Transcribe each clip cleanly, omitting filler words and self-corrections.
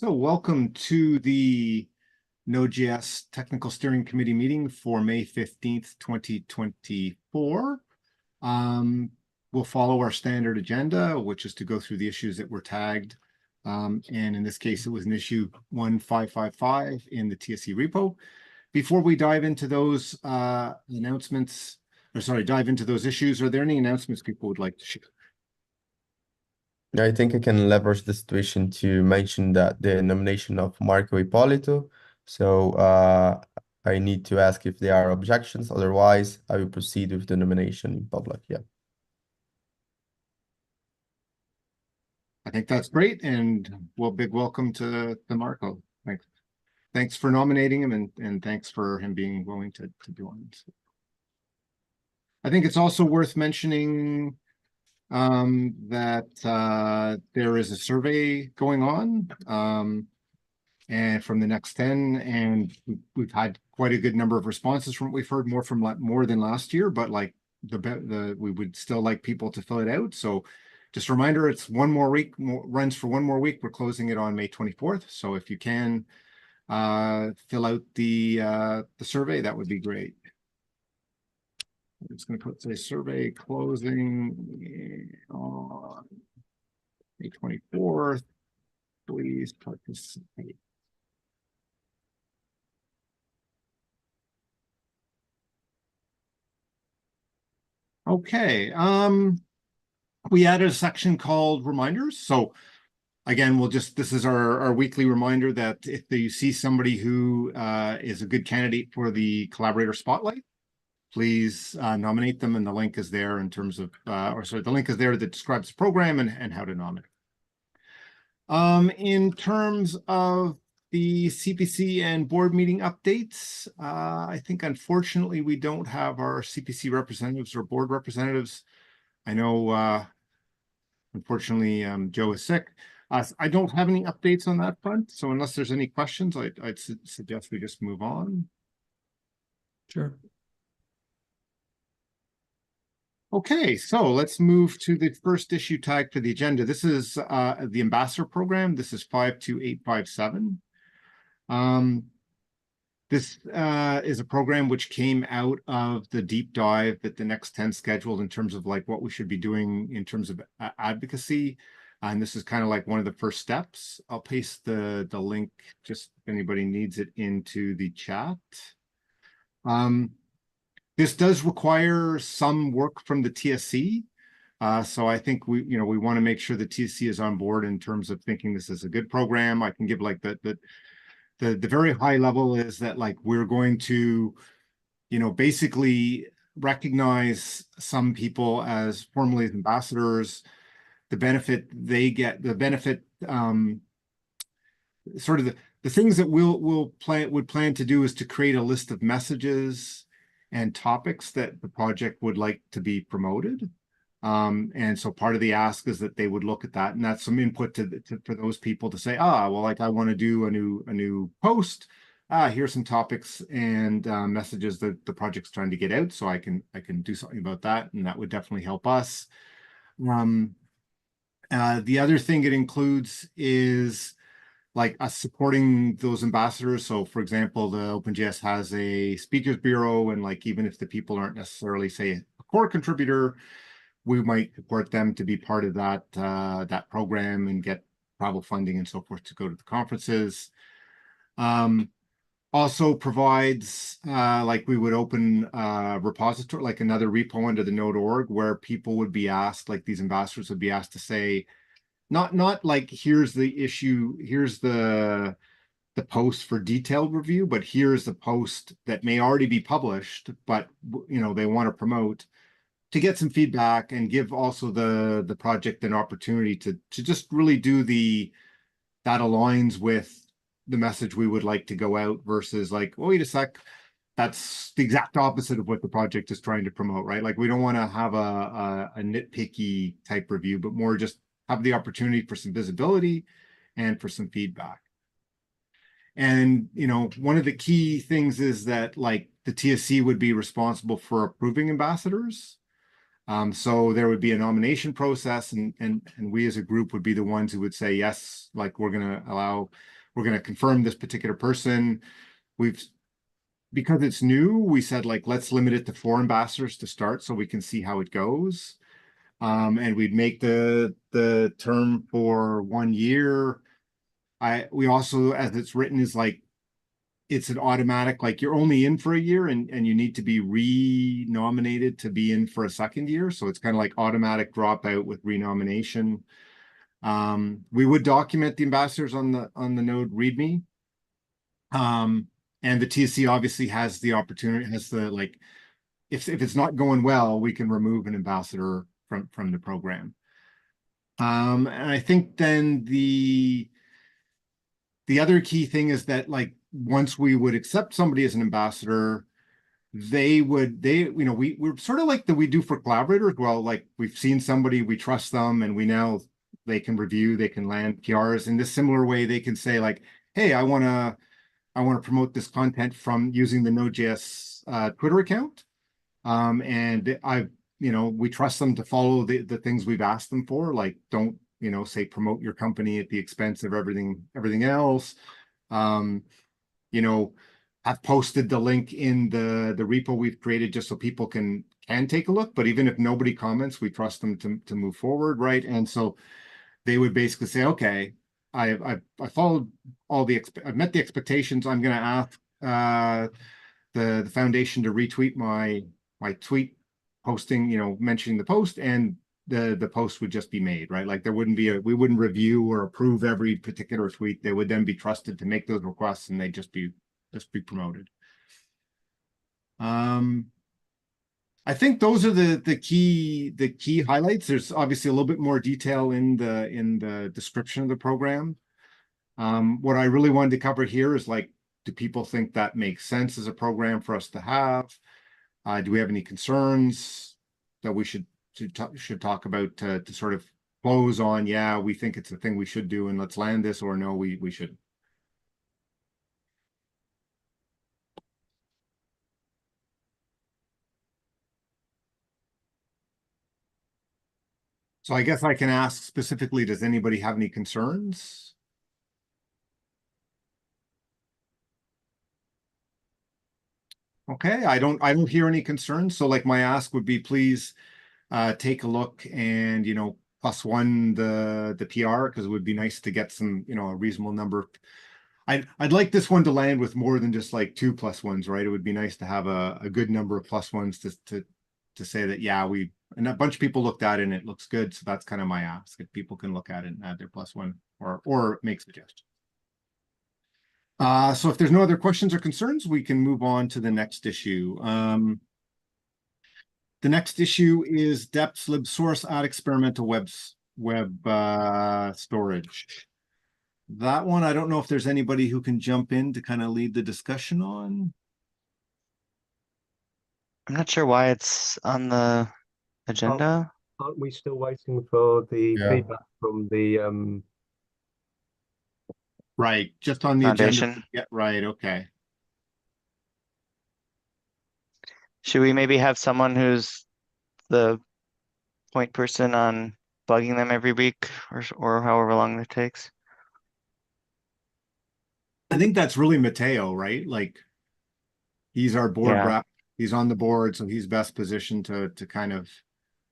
So welcome to the Node.js Technical Steering Committee meeting for May 15th, 2024. We'll follow our standard agenda, which is to go through the issues that were tagged. And in this case, it was an issue 1555 in the TSC repo. Before we dive into those dive into those issues, are there any announcements people would like to share? I think I can leverage the situation to mention that the nomination of Marco Ippolito. So I need to ask if there are objections. Otherwise, I will proceed with the nomination in public. Yeah. I think that's great, and big welcome to Marco. Thanks for nominating him, and thanks for him being willing to join. I think it's also worth mentioning that there is a survey going on, and from the Next 10, and we've had quite a good number of responses from what we've heard, more than last year, but like we would still like people to fill it out. So just a reminder, it's one more week, runs for one more week. We're closing it on May 24th. So if you can fill out the survey, that would be great. I'm just going to put, say, survey closing on May 24th. Please participate. Okay. We added a section called reminders. So again, this is our weekly reminder that if you see somebody who is a good candidate for the collaborator spotlight, please nominate them, and the link is there in terms of, the link is there that describes the program and how to nominate. In terms of the CPC and board meeting updates, I think unfortunately we don't have our CPC representatives or board representatives. I know, unfortunately, Joe is sick. I don't have any updates on that front, so unless there's any questions, I'd suggest we just move on. Sure. Okay, so let's move to the first issue tagged for the agenda. This is the Ambassador Program. This is 52857. This is a program which came out of the deep dive that the Next 10 scheduled in terms of like what we should be doing in terms of advocacy. And this is kind of like one of the first steps. I'll paste the link, just if anybody needs it, into the chat. This does require some work from the TSC. So I think we want to make sure the TSC is on board in terms of thinking this is a good program. I can give like the very high level is that like we're going to, basically recognize some people as formally as ambassadors, the benefit they get, sort of the things that would plan to do is to create a list of messages and topics that the project would like to be promoted. And so part of the ask is that they would look at that, and that's some input for those people to say, well, like I want to do a new post. Here's some topics and messages that the project's trying to get out, so I can do something about that, and that would definitely help us. The other thing it includes is like us supporting those ambassadors. So for example, the OpenJS has a speakers bureau, and like even if the people aren't necessarily, say, a core contributor, we might support them to be part of that program and get travel funding and so forth to go to the conferences. Also provides like we would open a repository, like another repo under the node.org, where people would be asked, like these ambassadors would be asked to say, not like here's the issue, here's the post for detailed review, but here's the post that may already be published, but they want to promote, to get some feedback and give also the project an opportunity to just really do that aligns with the message we would like to go out, versus like, oh, wait a sec, that's the exact opposite of what the project is trying to promote, right? Like we don't want to have a nitpicky type review, but more just have the opportunity for some visibility and for some feedback. And one of the key things is that like the TSC would be responsible for approving ambassadors. So there would be a nomination process, and we as a group would be the ones who would say, yes, like we're going to confirm this particular person. Because it's new, we said like, let's limit it to 4 ambassadors to start so we can see how it goes. And we'd make the term for 1 year. We also, as it's written, is like, it's an automatic, like you're only in for a year and you need to be re-nominated to be in for a second year. So it's kind of like automatic dropout with renomination. We would document the ambassadors on the node README. And the TSC obviously has the opportunity, like, if it's not going well, we can remove an ambassador from the program. And I think then the other key thing is that, like, once we would accept somebody as an ambassador, we're sort of like we do for collaborators. Well, like, we've seen somebody, we trust them, and we know they can review, they can land PRs in this similar way. They can say like, hey, I want to promote this content from using the node.js Twitter account. And we trust them to follow the things we've asked them for, like, don't, say promote your company at the expense of everything else. Um, have posted the link in the repo we've created just so people can take a look. But even if nobody comments, we trust them to move forward, right? And so they would basically say, okay, I followed I've met the expectations. I'm going to ask the foundation to retweet my tweet posting, mentioning the post, and the post would just be made, right? Like, there wouldn't be we wouldn't review or approve every particular tweet. They would then be trusted to make those requests, and they'd just be promoted. I think those are the key highlights. There's obviously a little bit more detail in the description of the program. What I really wanted to cover here is, like, do people think that makes sense as a program for us to have? Do we have any concerns that we should talk about to sort of close on? Yeah, we think it's a thing we should do, and let's land this, or no, we shouldn't. So I guess I can ask specifically, does anybody have any concerns? Okay, I don't hear any concerns. So, like, my ask would be, please take a look and, +1 the PR, because it would be nice to get some, a reasonable number. I'd like this one to land with more than just like 2+1s, right? It would be nice to have a good number of +1s to say that, yeah, and a bunch of people looked at it and it looks good. So that's kind of my ask, if people can look at it and add their +1 or make suggestions. So if there's no other questions or concerns, we can move on to the next issue. The next issue is deps lib source add experimental web storage. That one, I don't know if there's anybody who can jump in to kind of lead the discussion on. I'm not sure why it's on the agenda. Aren't we still waiting for the Yeah. feedback from the Right, just on the agenda. Foundation. Yeah, right, okay. Should we maybe have someone who's the point person on bugging them every week or however long it takes? I think that's really Mateo, right? Like, he's our board Yeah. rep. He's on the board, so he's best positioned to kind of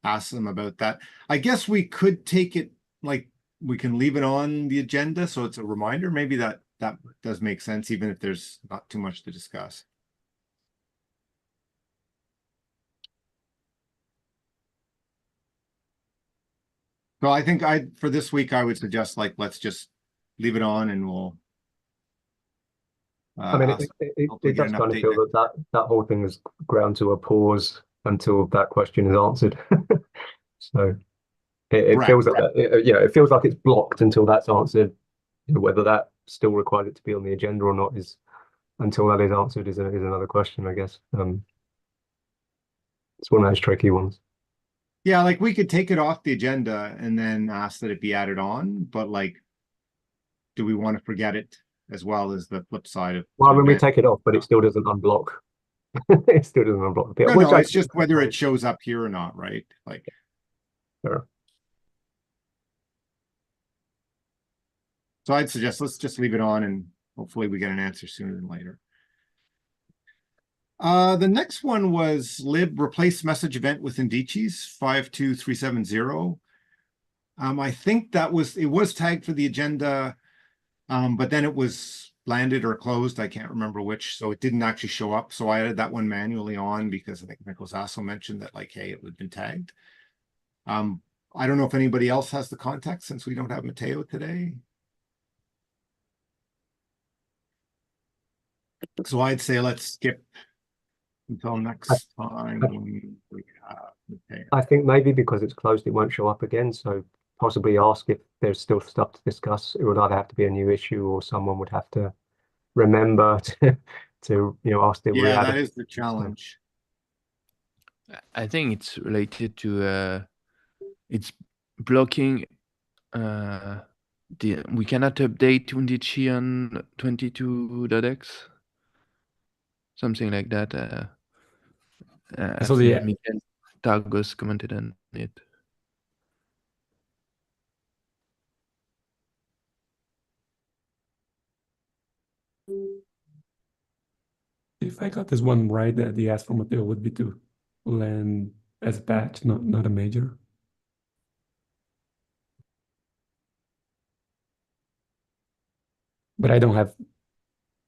ask them about that. I guess we could take it, like, we can leave it on the agenda so it's a reminder. Maybe that does make sense, even if there's not too much to discuss. So I think for this week, I would suggest, like, let's just leave it on and we'll. I mean, hopefully it get does an kind of update feel that whole thing is ground to a pause until that question is answered. So it feels like that. It feels like it's blocked until that's answered. Whether that still requires it to be on the agenda or not is until that is answered is another question, I guess. It's one of those tricky ones. Yeah, like, we could take it off the agenda and then ask that it be added on, but, like, do we want to forget it as well as the flip side of? Well, I mean, we take it off, but it still doesn't unblock It still doesn't unblock the PR. No, which no, I it's just think is whether fine. it shows up here or not, right? Like, Sure. so I'd suggest let's just leave it on and hopefully we get an answer sooner than later. The next one was lib replace message event with Indici's 52370. I think it was tagged for the agenda, but then it was landed or closed. I can't remember which, so it didn't actually show up. So I added that one manually on because I think Nicholas also mentioned that, like, hey, it would have been tagged. I don't know if anybody else has the context since we don't have Mateo today. So I'd say let's skip until next time when we have Mateo. I think maybe because it's closed, it won't show up again. So possibly ask if there's still stuff to discuss. It would either have to be a new issue or someone would have to remember to ask to Yeah, re-add that it. is the challenge. I think it's related to it's blocking we cannot update Undici on 22.x, something like that. I So think the Miguel Targos commented on it. if I got this one right, the ask for Mateo would be to land as a patch, not a major. But I don't have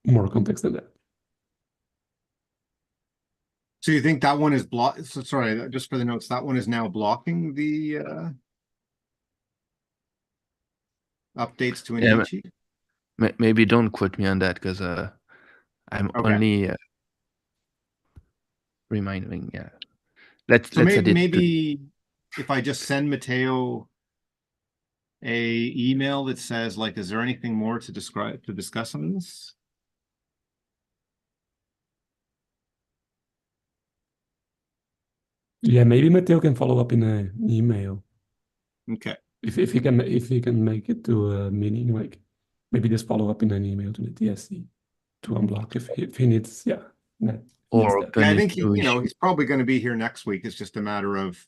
more context than that. So you think that one is blocked? So sorry, just for the notes, that one is now blocking the updates to Yeah, Indici? maybe don't quote me on that because I'm Okay. only reminding. Yeah, let's So add it. maybe if I just send Mateo a email that says, like, is there anything more to discuss on this? Yeah, maybe Mateo can follow up in an email Okay. if he can make it to a meeting. Like maybe just follow up in an email to the TSC to unblock if he needs. Yeah, that needs Or that. open Yeah, I it think to issue. he's probably going to be here next week. It's just a matter of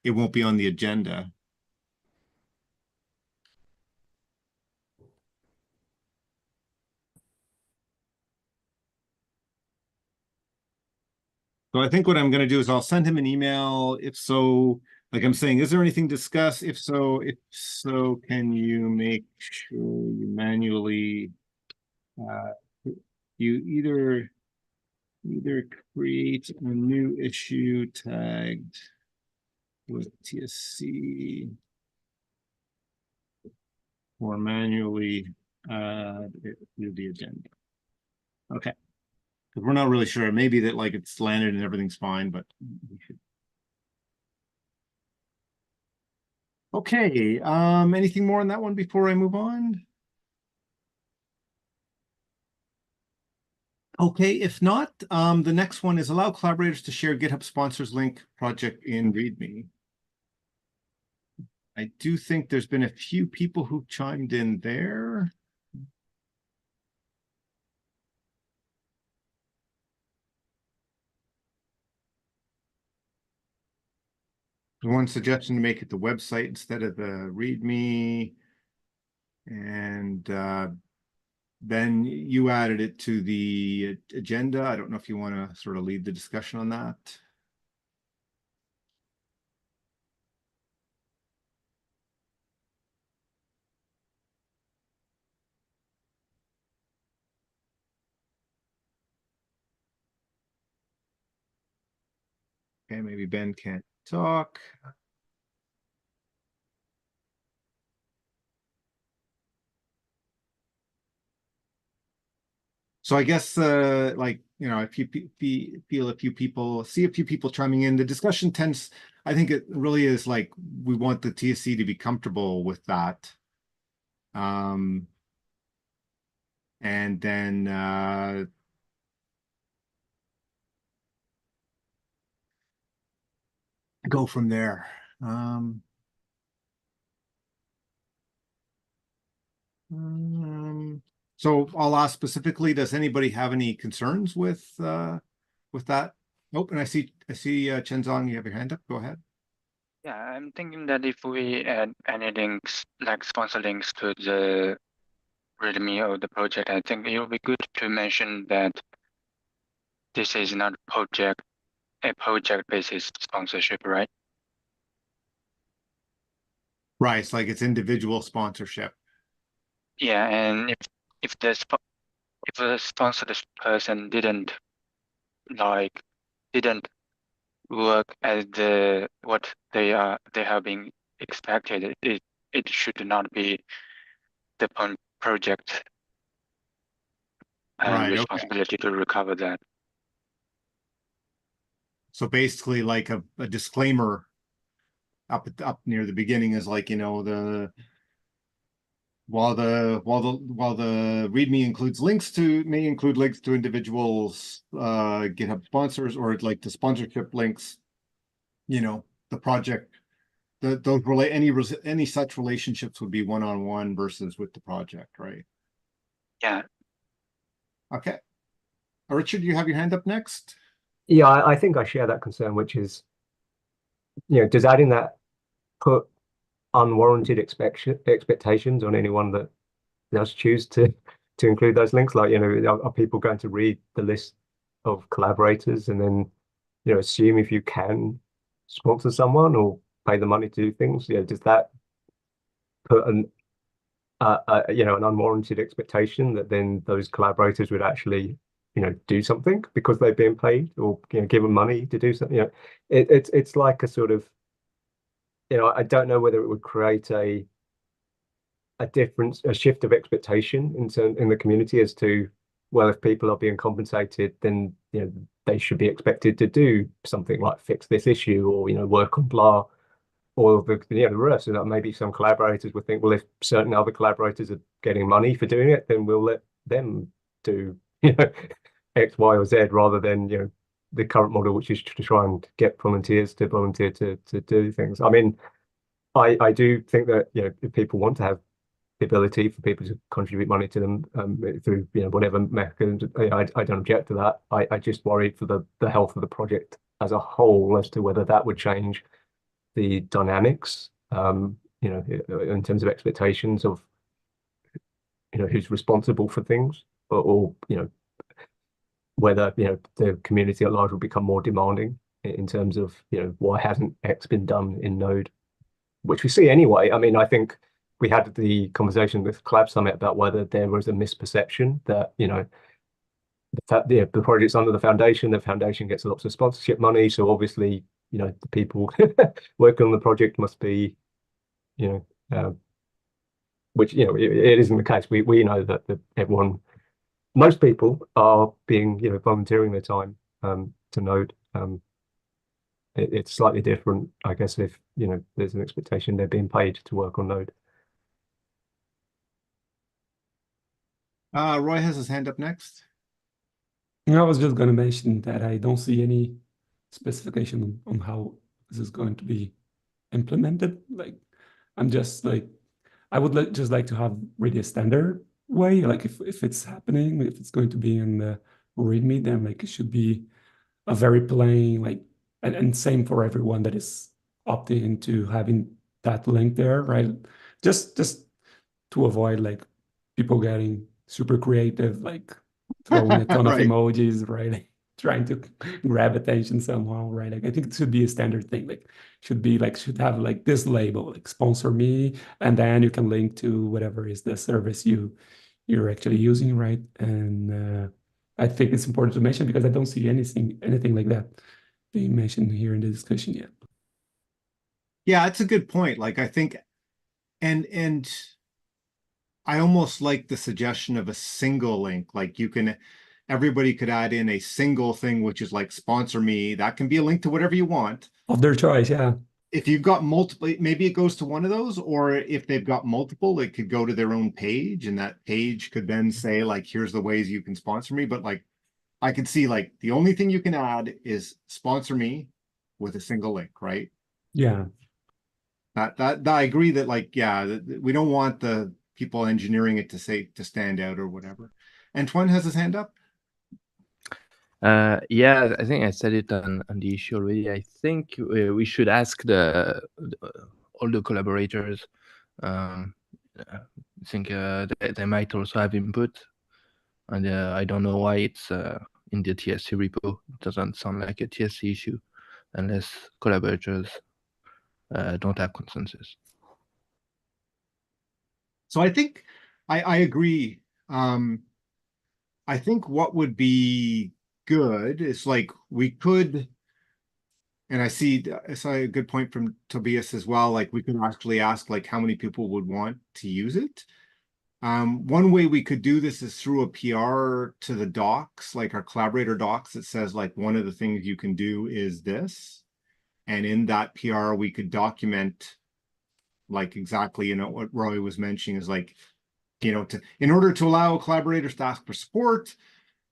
it won't be on the agenda. So I think what I'm going to do is I'll send him an email. If so, like I'm saying, is there anything to discuss? If so, can you make sure you manually you either create a new issue tagged with TSC or manually add it to the agenda. Okay. Because we're not really sure. Maybe that, like, it's landed and everything's fine, but we should. Okay. Anything more on that one before I move on? Okay, if not, the next one is allow collaborators to share GitHub sponsors link project in README. I do think there's been a few people who chimed in there. One suggestion to make it the website instead of the README. And Ben, you added it to the agenda. I don't know if you want to sort of lead the discussion on that. Okay, maybe Ben can't talk. So I guess, like, if you feel a few people, see a few people chiming in, the discussion tends, I think it really is like, we want the TSC to be comfortable with that. And then go from there. So I'll ask specifically, does anybody have any concerns with with that? Nope, and I see Chenzong, you have your hand up. Go ahead. Yeah, I'm thinking that if we add any links, like sponsor links to the README of the project, I think it would be good to mention that this is not a project-basis sponsorship, right? Right, it's like it's individual sponsorship. Yeah, and if the sponsored person didn't work as what they have been expected, it should not be the project and Right, okay. responsibility to recover that. So basically like a disclaimer up near the beginning is like, while the README may include links to individuals GitHub sponsors, or like the sponsorship links, the project, any such relationships would be one-on-one versus with the project, right? Yeah. Okay. Richard, you have your hand up next. Yeah, I think I share that concern, which is, does adding that put unwarranted expectations on anyone that does choose to include those links? Like, are people going to read the list of collaborators and then, assume if you can sponsor someone or pay the money to do things? Does that put an unwarranted expectation that then those collaborators would actually do something because they've been paid or given money to do something? It's like a sort of, I don't know whether it would create a shift of expectation in the community as to, well, if people are being compensated, then they should be expected to do something like fix this issue or work on blah, or the rest. So that maybe some collaborators would think, well, if certain other collaborators are getting money for doing it, then we'll let them do X, Y, or Z, rather than the current model, which is to try and get volunteers to volunteer to do things. I mean, I do think that if people want to have the ability for people to contribute money to them through whatever mechanisms, I don't object to that. I just worry for the health of the project as a whole as to whether that would change the dynamics, in terms of expectations of who's responsible for things, or whether the community at large will become more demanding in terms of why hasn't X been done in Node, which we see anyway. I mean, I think we had the conversation with Collab Summit about whether there was a misperception that the project's under the foundation gets lots of sponsorship money, so obviously the people working on the project must be which it isn't the case. We know that most people are being volunteering their time to Node. It's slightly different, I guess, if there's an expectation they're being paid to work on Node. Roy has his hand up next. I was just going to mention that I don't see any specification on how this is going to be implemented. Like, I'm just like, I would just like to have really a standard way. Like, if it's happening, if it's going to be in the README, then like it should be a very plain, like, and same for everyone that is opting into having that link there, right? Just to avoid like people getting super creative, like throwing a ton of Right. emojis, right? Like, trying to grab attention somehow, right? Like, I think it should be a standard thing. Like, should have like this label, like sponsor me, and then you can link to whatever is the service you're actually using, right? And I think it's important to mention because I don't see anything like that being mentioned here in the discussion yet. Yeah, that's a good point. Like, I think, and I almost like the suggestion of a single link. Like, everybody could add in a single thing, which is like sponsor me. That can be a link to whatever you want. Of their choice, yeah. If you've got multiple, maybe it goes to one of those, or if they've got multiple, it could go to their own page, and that page could then say, like, here's the ways you can sponsor me. But like, I can see like the only thing you can add is sponsor me with a single link, right? Yeah. That I agree that, like, yeah, we don't want the people engineering it to stand out or whatever. Antoine has his hand up. Yeah, I think I said it on the issue already. I think we should ask all the collaborators. I think they might also have input, and I don't know why it's in the TSC repo. It doesn't sound like a TSC issue unless collaborators don't have consensus. So I think I agree. I think what would be good is like we could, and I saw a good point from Tobias as well. Like we could actually ask like how many people would want to use it. One way we could do this is through a PR to the docs, like our collaborator docs, that says like one of the things you can do is this. And in that PR, we could document like exactly, you know, what Roy was mentioning is like, you know, in order to allow collaborators to ask for support,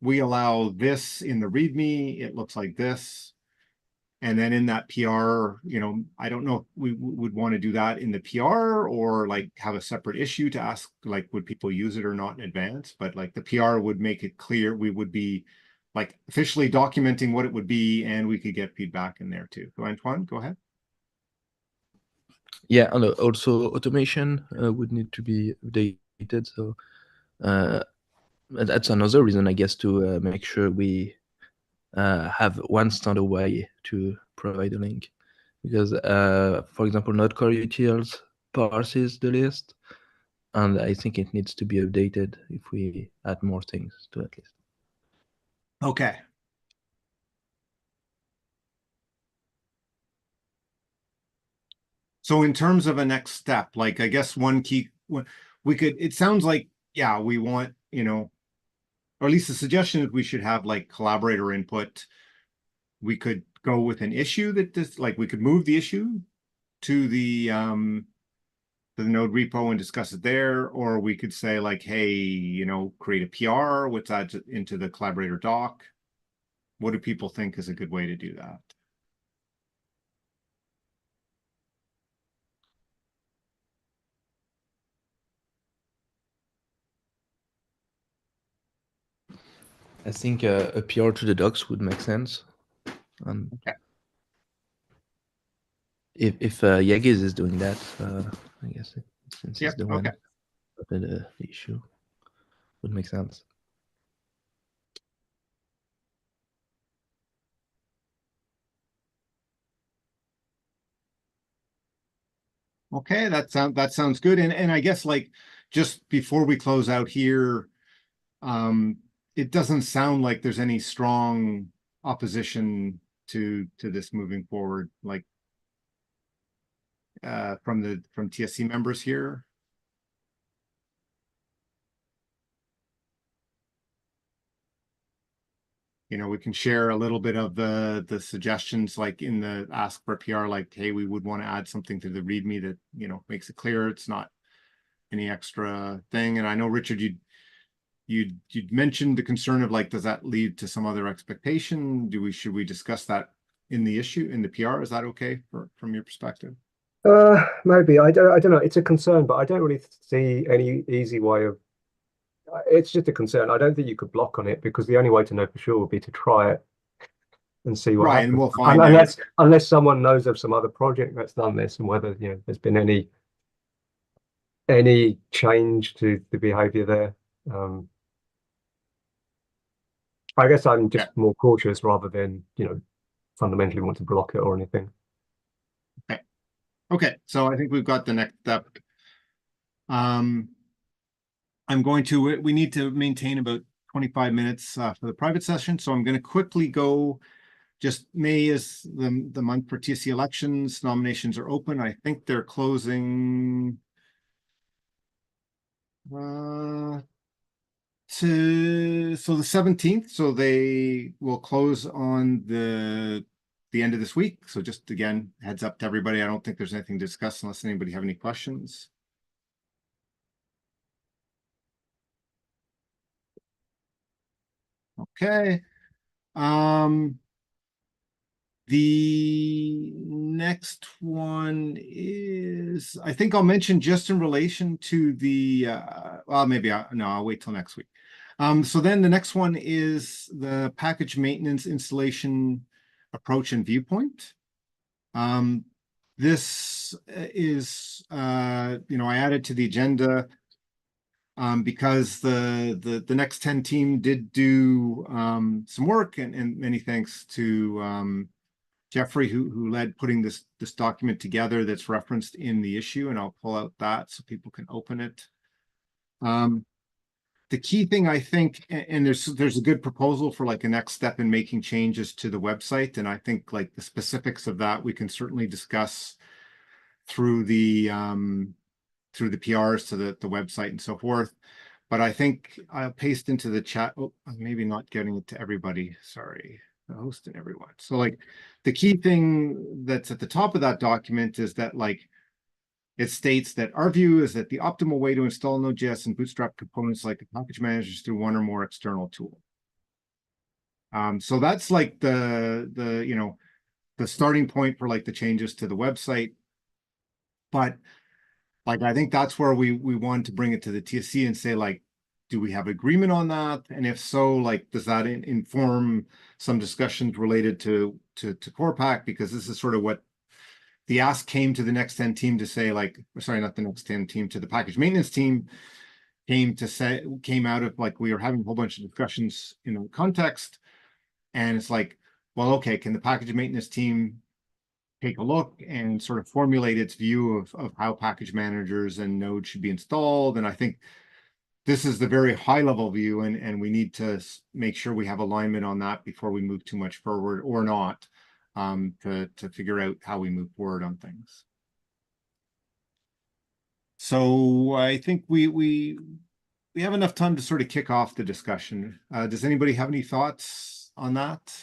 we allow this in the README. It looks like this. And then in that PR, you know, I don't know if we would want to do that in the PR or like have a separate issue to ask, like, would people use it or not in advance? But like the PR would make it clear we would be like officially documenting what it would be, and we could get feedback in there too. So Antoine, go ahead. Yeah, and also automation would need to be updated. So that's another reason, I guess, to make sure we have one standard way to provide a link. Because, for example, Node Core utils parses the list, and I think it needs to be updated if we add more things to that list. Okay. So in terms of a next step, like I guess one key, we could, it sounds like, yeah, we want, you know, or at least the suggestion is we should have like collaborator input. We could go with an issue that this, like we could move the issue to the node repo and discuss it there, or we could say like, hey, you know, create a PR with that into the collaborator doc. What do people think is a good way to do that? I think a PR to the docs would make sense. Okay. If Yegis is doing that, I guess since he's the one Okay. with the issue, would make sense. Okay, that sounds good. And I guess like just before we close out here, it doesn't sound like there's any strong opposition to this moving forward, like from TSC members here. You know, we can share a little bit of the suggestions, like in the ask for PR, like, hey, we would want to add something to the README that, you know, makes it clear it's not any extra thing. And I know, Richard, you'd mentioned the concern of like, does that lead to some other expectation? Should we discuss that in the issue, in the PR? Is that okay from your perspective? Maybe. I don't know. It's a concern, but I don't really see any easy way of. It's just a concern. I don't think you could block on it because the only way to know for sure would be to try it and see what Right, happens. and we'll find out. Unless someone knows of some other project that's done this and whether, you know, there's been any change to the behavior there. I guess I'm just more cautious rather than, you know, fundamentally want to block it or anything. Okay, so I think we've got the next step. We need to maintain about 25 minutes for the private session, so I'm going to quickly go. Just May is the month for TSC elections. Nominations are open. I think they're closing so the 17th. So they will close on the end of this week. So just again, heads up to everybody. I don't think there's anything to discuss unless anybody have any questions. Okay. The next one is, I think I'll mention just in relation to the, well, maybe no, I'll wait till next week. So then the next one is the package maintenance installation approach and viewpoint. This is, I added to the agenda because the Next 10 team did do some work, and many thanks to Jeffrey who led putting this document together that's referenced in the issue, and I'll pull out that so people can open it. The key thing, I think, and there's a good proposal for like a next step in making changes to the website, and I think like the specifics of that we can certainly discuss through the PRs to the website and so forth. But I think I'll paste into the chat. Oh, I'm maybe not getting it to everybody. Sorry, the host and everyone. So like the key thing that's at the top of that document is that like it states that our view is that the optimal way to install Node.js and Bootstrap components like the package manager is through one or more external tool. So that's like the starting point for like the changes to the website. But like I think that's where we want to bring it to the TSC and say like, do we have agreement on that? And if so, like, does that inform some discussions related to Core Pack? Because this is sort of what the ask came to the Next 10 team to say, like, sorry, not the Next 10 team, to the package maintenance team came out of like, we were having a whole bunch of discussions in the context. And it's like, well, okay, can the package maintenance team take a look and sort of formulate its view of how package managers and Node should be installed? And I think this is the very high level view, and we need to make sure we have alignment on that before we move too much forward or not, to figure out how we move forward on things. So I think we have enough time to sort of kick off the discussion. Does anybody have any thoughts on that?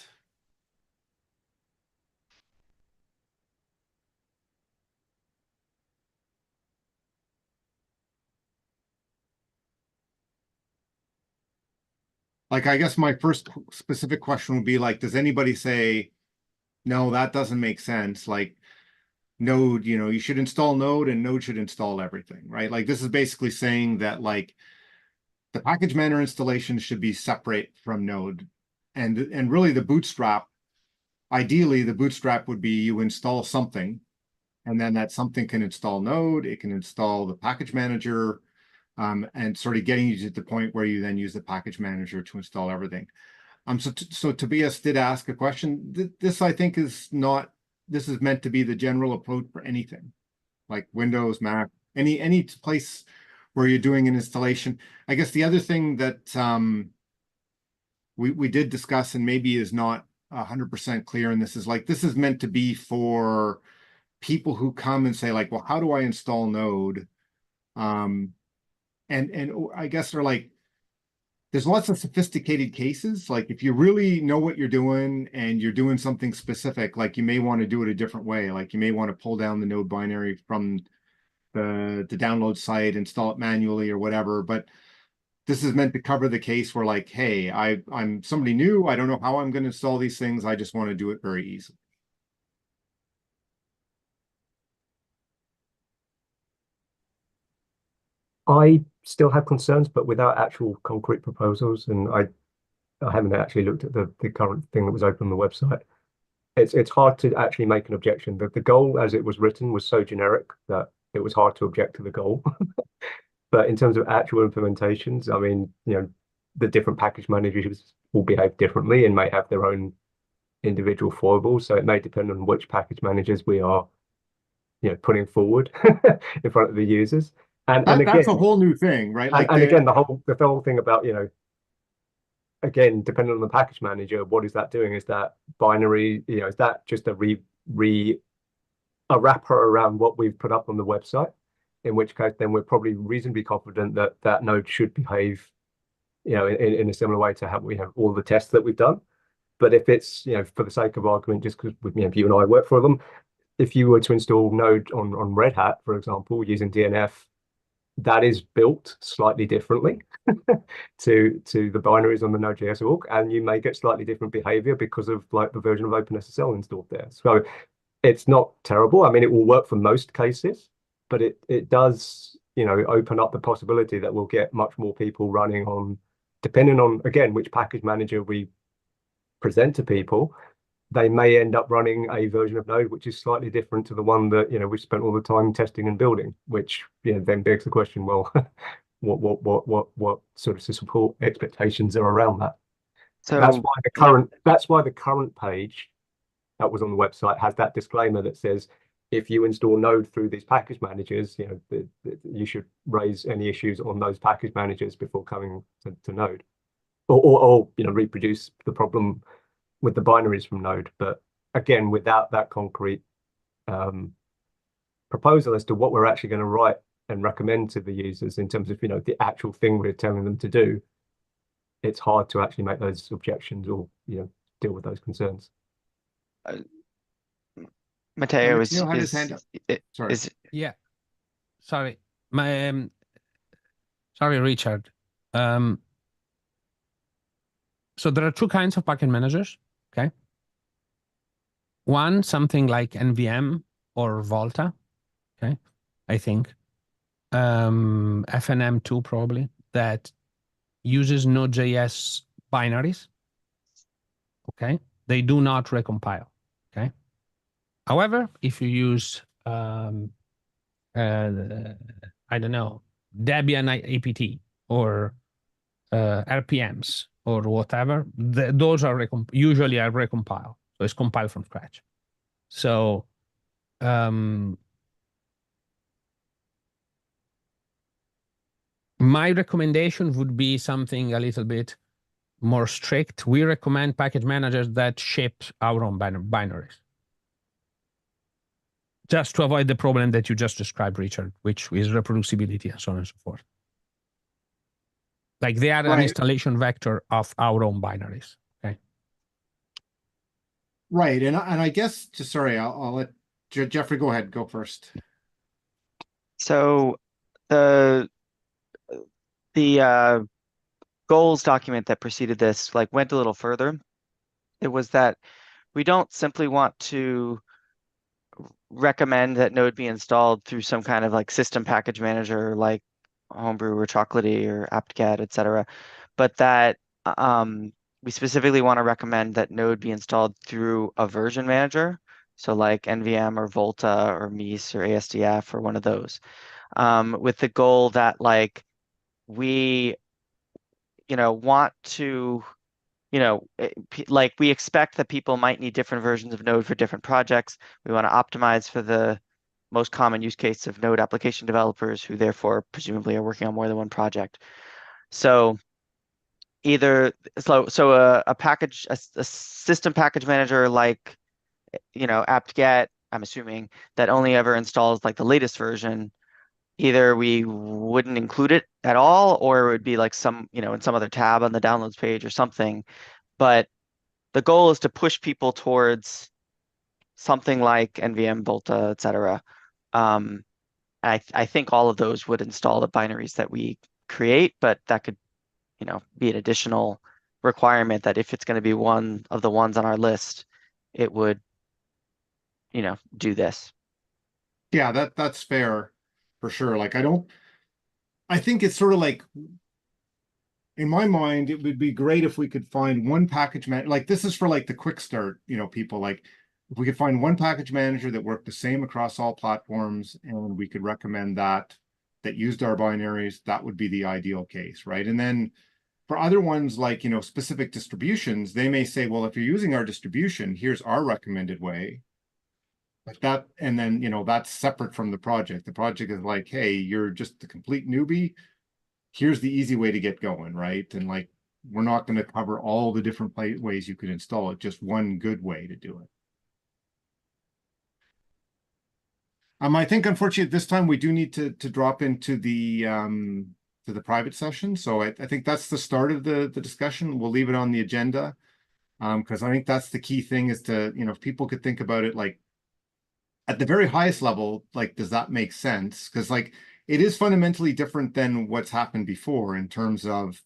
Like, I guess my first specific question would be like, does anybody say, no, that doesn't make sense? Like Node, you should install Node and Node should install everything, right? Like this is basically saying that like the package manager installation should be separate from Node. And really the Bootstrap, ideally the Bootstrap would be you install something, and then that something can install Node, it can install the package manager, and sort of getting you to the point where you then use the package manager to install everything. So Tobias did ask a question. This I think is not. This is meant to be the general approach for anything, like Windows, Mac, any place where you're doing an installation. I guess the other thing that we did discuss and maybe is not 100% clear in this is like this is meant to be for people who come and say like, well, how do I install Node? And I guess they're like, there's lots of sophisticated cases. Like if you really know what you're doing and you're doing something specific, like you may want to do it a different way. Like you may want to pull down the Node binary from the download site, install it manually or whatever. But this is meant to cover the case where like, hey, I'm somebody new. I don't know how I'm going to install these things. I just want to do it very easily. I still have concerns, but without actual concrete proposals, and I haven't actually looked at the current thing that was open on the website. It's hard to actually make an objection. The goal as it was written was so generic that it was hard to object to the goal. But in terms of actual implementations, I mean, the different package managers will behave differently and may have their own individual foibles. So it may depend on which package managers we are, putting forward in front of the users. And again, that's a whole new thing, right? Like again, the whole thing about, again, depending on the package manager, what is that doing? Is that binary, is that just a wrapper around what we've put up on the website? In which case, then we're probably reasonably confident that that node should behave, in a similar way to how we have all the tests that we've done. But if it's, for the sake of argument, just because you and I work for them, if you were to install Node on Red Hat, for example, using DNF, that is built slightly differently to the binaries on the Node.js org, and you may get slightly different behavior because of like the version of OpenSSL installed there. So it's not terrible. I mean, it will work for most cases, but it does, open up the possibility that we'll get much more people running on depending on, again, which package manager we present to people, they may end up running a version of Node which is slightly different to the one that, you know, we spent all the time testing and building, which, you know, then begs the question, well, what sort of support expectations are around that? So That's why the current page that was on the website has that disclaimer that says, if you install Node through these package managers, you know, you should raise any issues on those package managers before coming to Node, or you know, reproduce the problem with the binaries from Node. But again, without that concrete proposal as to what we're actually going to write and recommend to the users in terms of, you know, the actual thing we're telling them to do, it's hard to actually make those objections or, you know, deal with those concerns. Matteo Neil had his hand up. Sorry. Yeah. Sorry. My sorry, Richard. So there are two kinds of package managers. Okay. One, something like NVM or Volta. Okay. I think. FNM2 probably, that uses node.js binaries. Okay. They do not recompile. Okay. However, if you use I don't know, Debian APT or RPMs or whatever, those are usually are recompiled. So it's compiled from scratch. So my recommendation would be something a little bit more strict. We recommend package managers that ship our own binaries, just to avoid the problem that you just described, Richard, which is reproducibility and so on and so forth. Like they are an installation vector of our own binaries. Okay. Right, and I guess just sorry, I'll let Jeffrey go ahead. Go first. So the goals document that preceded this like went a little further. It was that we don't simply want to recommend that Node be installed through some kind of like system package manager like Homebrew or Chocolatey or apt-get, etc., but that we specifically want to recommend that Node be installed through a version manager, so like NVM or Volta or Mies or ASDF or one of those, with the goal that like we, you know, want to, you know, like we expect that people might need different versions of Node for different projects. We want to optimize for the most common use case of Node application developers who therefore presumably are working on more than one project. So either a package, a system package manager like, you know, apt-get, I'm assuming, that only ever installs like the latest version, either we wouldn't include it at all, or it would be like some, you know, in some other tab on the downloads page or something. But the goal is to push people towards something like NVM, Volta, etc. I think all of those would install the binaries that we create, but that could, you know, be an additional requirement that if it's going to be one of the ones on our list, it would, you know, do this. Yeah, that's fair for sure. Like I think it's sort of like, in my mind, it would be great if we could find one package man, like this is for like the quick start, you know, people, like if we could find one package manager that worked the same across all platforms and we could recommend that used our binaries, that would be the ideal case, right? And then for other ones, like, you know, specific distributions, they may say, well, if you're using our distribution, here's our recommended way. Like that, and then, you know, that's separate from the project. The project is like, hey, you're just a complete newbie. Here's the easy way to get going, right? And like, we're not going to cover all the different ways you could install it, just one good way to do it. I think unfortunately at this time we do need to drop into the private session. So I think that's the start of the discussion. We'll leave it on the agenda. Because I think that's the key thing is to, you know, if people could think about it like at the very highest level, like, does that make sense? Because like it is fundamentally different than what's happened before in terms of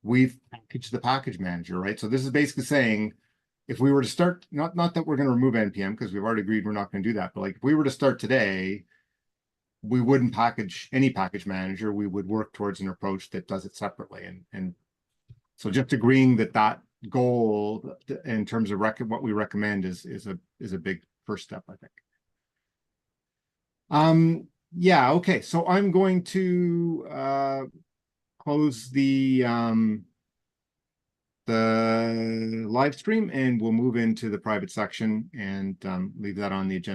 we've packaged the package manager, right? So this is basically saying if we were to start, not that we're going to remove NPM because we've already agreed we're not going to do that, but like if we were to start today, we wouldn't package any package manager. We would work towards an approach that does it separately. And So just agreeing that that goal in terms of what we recommend is a big first step, I think. Yeah, okay. So I'm going to close the live stream, and we'll move into the private section and leave that on the agenda.